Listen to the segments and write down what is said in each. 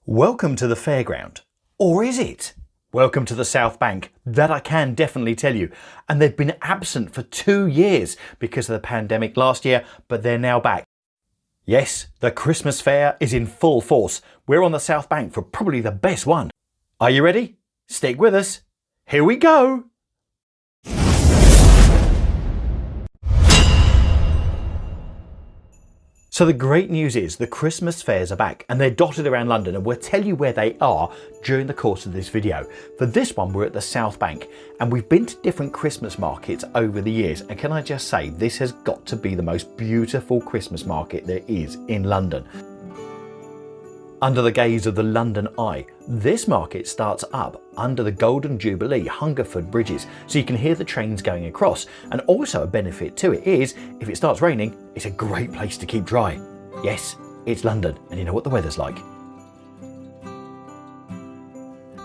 Welcome to the fairground. Or is it? Welcome to the South Bank. That I can definitely tell you. And they've been absent for 2 years because of the pandemic last year, but they're now back. Yes, the Christmas fair is in full force. We're on the South Bank for probably the best one. Are you ready? Stick with us. Here we go. So the great news is the Christmas fairs are back and they're dotted around London, and we'll tell you where they are during the course of this video. For this one, we're at the South Bank and we've been to different Christmas markets over the years. And can I just say, this has got to be the most beautiful Christmas market there is in London. Under the gaze of the London Eye, this market starts up under the Golden Jubilee Hungerford bridges, so you can hear the trains going across. And also a benefit to it is, if it starts raining, it's a great place to keep dry. Yes, it's London, and you know what the weather's like.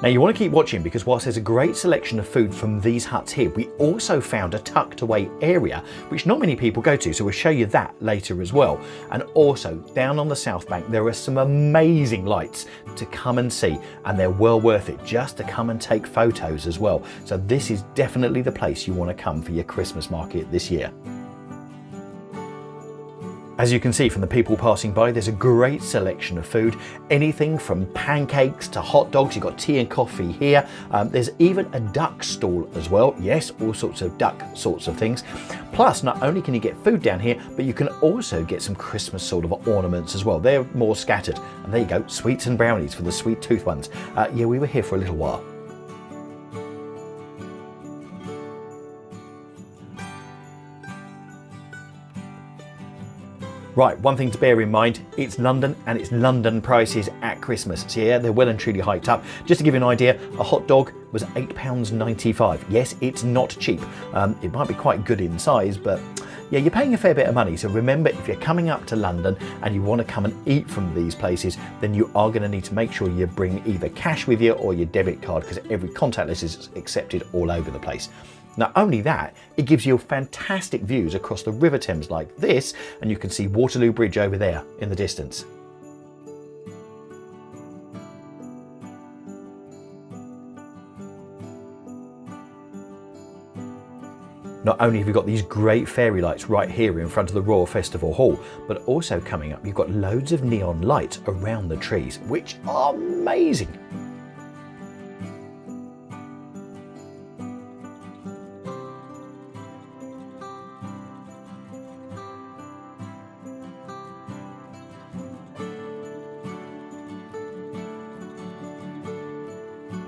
Now you want to keep watching, because whilst there's a great selection of food from these huts here, we also found a tucked away area which not many people go to, so we'll show you that later as well. And also down on the South Bank there are some amazing lights to come and see, and they're well worth it just to come and take photos as well. So this is definitely the place you want to come for your Christmas market this year. As you can see from the people passing by, there's a great selection of food, anything from pancakes to hot dogs. You've got tea and coffee here. There's even a duck stall as well. Yes, all sorts of duck sorts of things. Plus, not only can you get food down here, but you can also get some Christmas sort of ornaments as well. They're more scattered. And there you go, sweets and brownies for the sweet tooth ones. Yeah, we were here for a little while. Right, one thing to bear in mind, it's London and it's London prices at Christmas. So yeah, they're well and truly hiked up. Just to give you an idea, a hot dog was £8.95. Yes, it's not cheap. It might be quite good in size, but yeah, you're paying a fair bit of money. So remember, if you're coming up to London and you want to come and eat from these places, then you are going to need to make sure you bring either cash with you or your debit card, because every contactless is accepted all over the place. Not only that, it gives you fantastic views across the River Thames like this, and you can see Waterloo Bridge over there in the distance. Not only have you got these great fairy lights right here in front of the Royal Festival Hall, but also coming up, you've got loads of neon lights around the trees, which are amazing.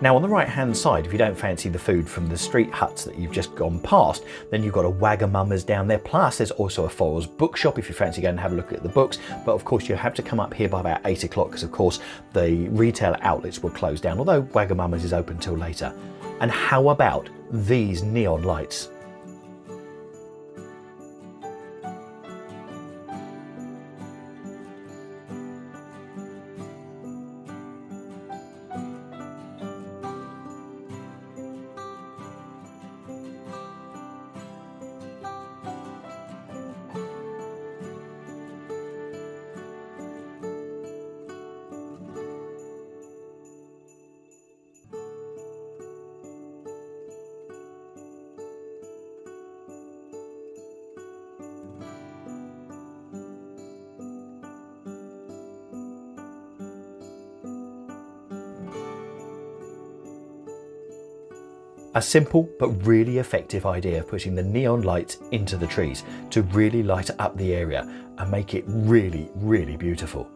Now on the right hand side, if you don't fancy the food from the street huts that you've just gone past, then you've got a Wagamama's down there. Plus there's also a Forrell's bookshop if you fancy going and have a look at the books. But of course you have to come up here by about 8 o'clock, because of course the retail outlets will close down, although Wagamama's is open till later. And how about these neon lights? A simple but really effective idea of putting the neon lights into the trees to really light up the area and make it really, really beautiful.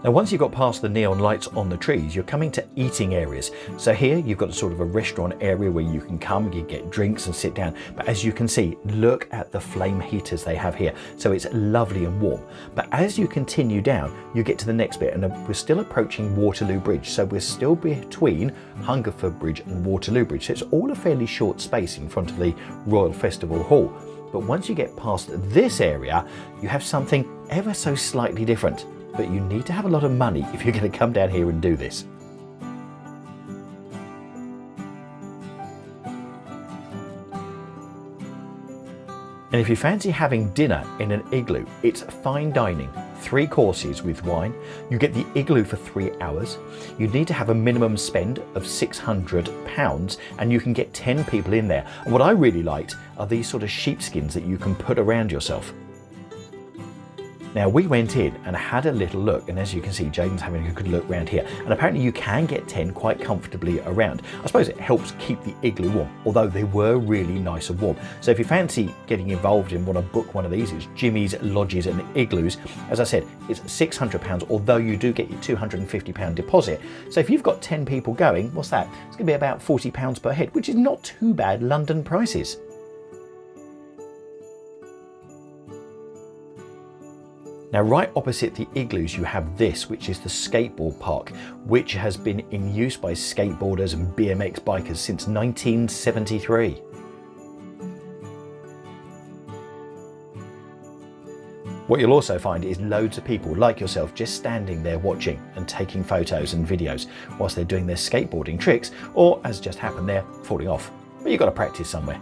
Now once you've got past the neon lights on the trees, you're coming to eating areas. So here you've got a sort of a restaurant area where you can come, you get drinks and sit down. But as you can see, look at the flame heaters they have here. So it's lovely and warm. But as you continue down, you get to the next bit, and we're still approaching Waterloo Bridge. So we're still between Hungerford Bridge and Waterloo Bridge. So it's all a fairly short space in front of the Royal Festival Hall. But once you get past this area, you have something ever so slightly different. But you need to have a lot of money if you're going to come down here and do this. And if you fancy having dinner in an igloo, it's fine dining, 3 courses with wine. You get the igloo for 3 hours. You need to have a minimum spend of £600 and you can get 10 people in there. And what I really liked are these sort of sheepskins that you can put around yourself. Now we went in and had a little look, and as you can see, Jaden's having a good look around here, and apparently you can get 10 quite comfortably around. I suppose it helps keep the igloo warm, although they were really nice and warm. So if you fancy getting involved and want to book one of these, it's Jimmy's Lodges and Igloos. As I said, it's £600, although you do get your £250 deposit. So if you've got 10 people going, what's that? It's going to be about £40 per head, which is not too bad London prices. Now right opposite the igloos you have this, which is the skateboard park, which has been in use by skateboarders and BMX bikers since 1973. What you'll also find is loads of people like yourself just standing there watching and taking photos and videos whilst they're doing their skateboarding tricks, or as just happened there, falling off. But you've got to practice somewhere.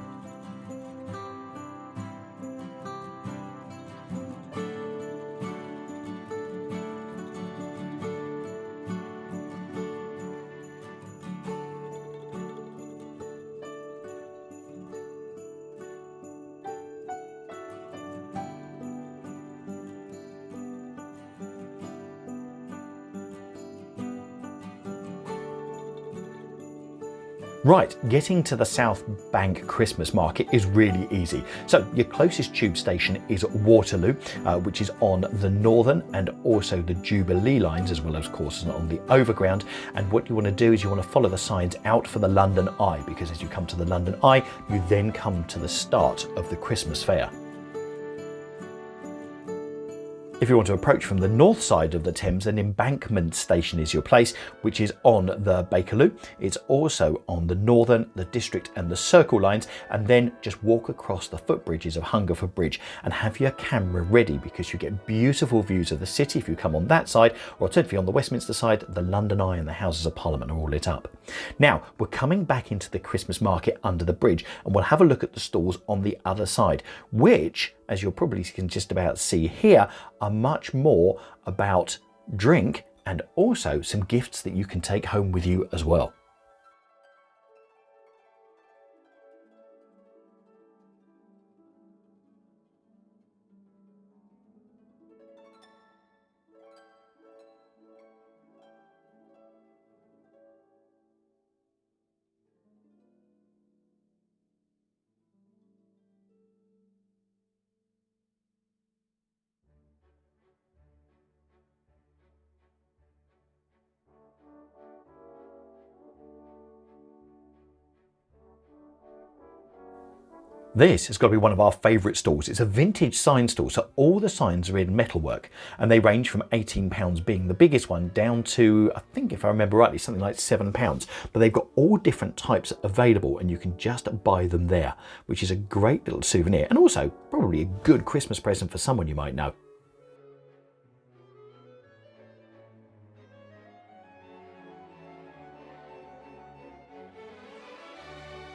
Right, getting to the South Bank Christmas market is really easy. So your closest tube station is Waterloo, which is on the Northern and also the Jubilee lines, as well as courses on the Overground. And what you want to do is you want to follow the signs out for the London Eye, because as you come to the London Eye, you then come to the start of the Christmas fair. If you want to approach from the north side of the Thames, then Embankment Station is your place, which is on the Bakerloo. It's also on the Northern, the District and the Circle lines, and then just walk across the footbridges of Hungerford Bridge and have your camera ready, because you get beautiful views of the city if you come on that side, or alternatively on the Westminster side, the London Eye and the Houses of Parliament are all lit up. Now, we're coming back into the Christmas market under the bridge, and we'll have a look at the stalls on the other side, which, as you'll probably can just about see here, are much more about drink and also some gifts that you can take home with you as well. This has got to be one of our favourite stalls. It's a vintage sign stall, so all the signs are in metalwork, and they range from £18 being the biggest one down to, I think if I remember rightly, something like £7. But they've got all different types available, and you can just buy them there, which is a great little souvenir, and also probably a good Christmas present for someone you might know.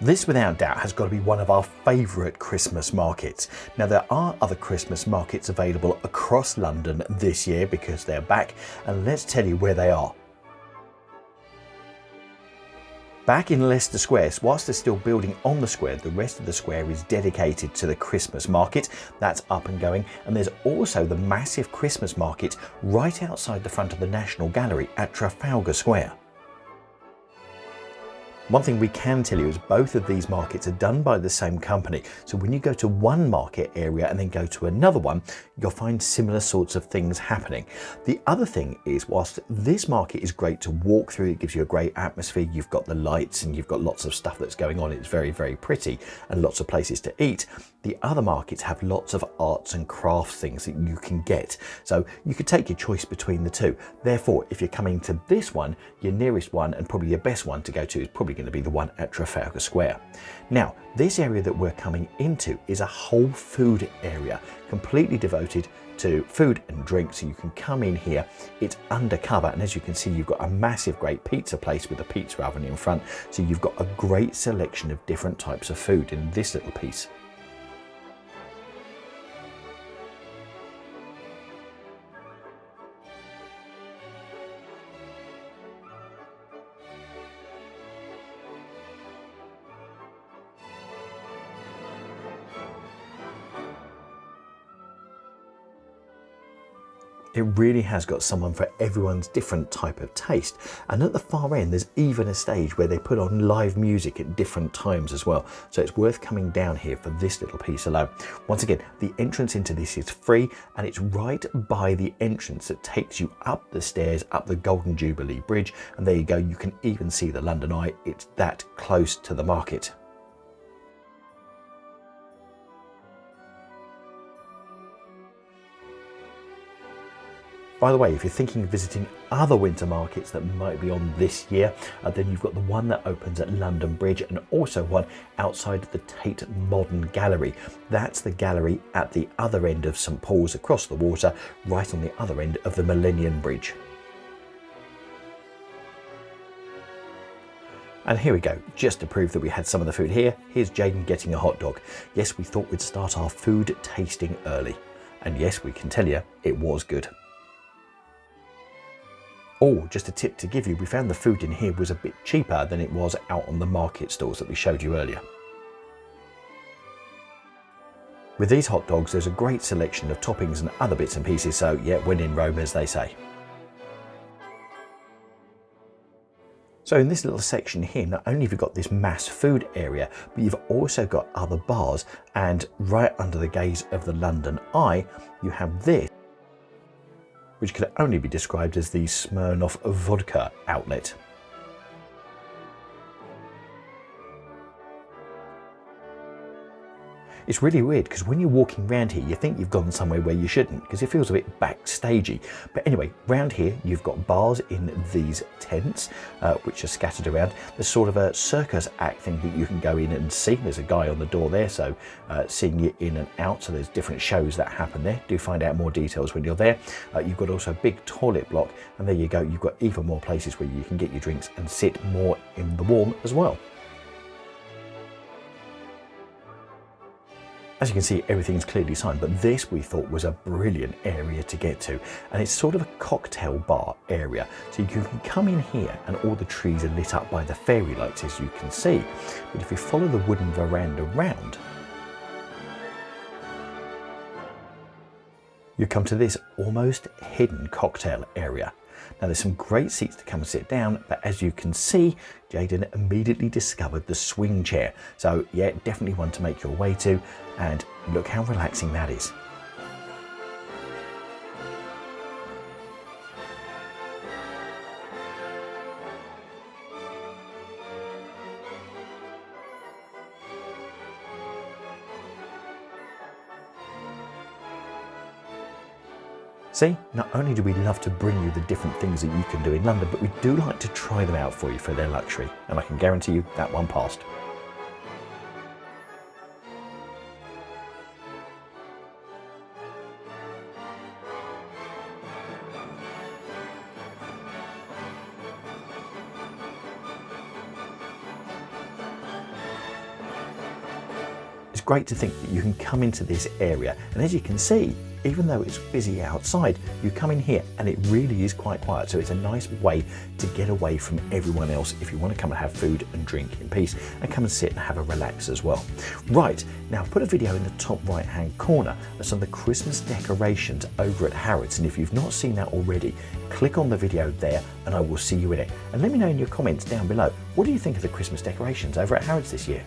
This without doubt has got to be one of our favourite Christmas markets. Now there are other Christmas markets available across London this year because they're back, and let's tell you where they are. Back in Leicester Square, whilst they're still building on the square, the rest of the square is dedicated to the Christmas market. That's up and going, and there's also the massive Christmas market right outside the front of the National Gallery at Trafalgar Square. One thing we can tell you is both of these markets are done by the same company. So when you go to one market area and then go to another one, you'll find similar sorts of things happening. The other thing is, whilst this market is great to walk through, it gives you a great atmosphere, you've got the lights and you've got lots of stuff that's going on, it's very, very pretty, and lots of places to eat. The other markets have lots of arts and crafts things that you can get. So you could take your choice between the two. Therefore, if you're coming to this one, your nearest one and probably your best one to go to is probably going to be the one at Trafalgar Square. Now, this area that we're coming into is a whole food area, completely devoted to food and drink. So you can come in here, it's undercover, and as you can see, you've got a massive great pizza place with a pizza oven in front. So you've got a great selection of different types of food in this little piece. It really has got someone for everyone's different type of taste. And at the far end, there's even a stage where they put on live music at different times as well. So it's worth coming down here for this little piece alone. Once again, the entrance into this is free, and it's right by the entrance that takes you up the stairs, up the Golden Jubilee Bridge. And there you go, you can even see the London Eye. It's that close to the market. By the way, if you're thinking of visiting other winter markets that might be on this year, then you've got the one that opens at London Bridge and also one outside the Tate Modern Gallery. That's the gallery at the other end of St Paul's across the water, right on the other end of the Millennium Bridge. And here we go, just to prove that we had some of the food here, here's Jaden getting a hot dog. Yes, we thought we'd start our food tasting early. And yes, we can tell you, it was good. Oh, just a tip to give you, we found the food in here was a bit cheaper than it was out on the market stalls that we showed you earlier. With these hot dogs, there's a great selection of toppings and other bits and pieces, so yeah, when in Rome, as they say. So in this little section here, not only have you got this mass food area, but you've also got other bars, and right under the gaze of the London Eye, you have this, which could only be described as the Smirnoff vodka outlet. It's really weird because when you're walking around here, you think you've gone somewhere where you shouldn't because it feels a bit backstagey. But anyway, round here, you've got bars in these tents, which are scattered around. There's sort of a circus act thing that you can go in and see. There's a guy on the door there, so seeing you in and out. So there's different shows that happen there. Do find out more details when you're there. You've got also a big toilet block, and there you go. You've got even more places where you can get your drinks and sit more in the warm as well. As you can see, everything's clearly signed, but this we thought was a brilliant area to get to. And it's sort of a cocktail bar area. So you can come in here and all the trees are lit up by the fairy lights, as you can see. But if you follow the wooden veranda round, you come to this almost hidden cocktail area. Now there's some great seats to come and sit down, but as you can see, Jaden immediately discovered the swing chair. So yeah, definitely one to make your way to, and look how relaxing that is. See, not only do we love to bring you the different things that you can do in London, but we do like to try them out for you for their luxury. And I can guarantee you that one passed. It's great to think that you can come into this area, and as you can see, even though it's busy outside, you come in here and it really is quite quiet. So it's a nice way to get away from everyone else if you want to come and have food and drink in peace and come and sit and have a relax as well. Right, now I've put a video in the top right hand corner of some of the Christmas decorations over at Harrods, and if you've not seen that already, click on the video there and I will see you in it. And let me know in your comments down below, what do you think of the Christmas decorations over at Harrods this year?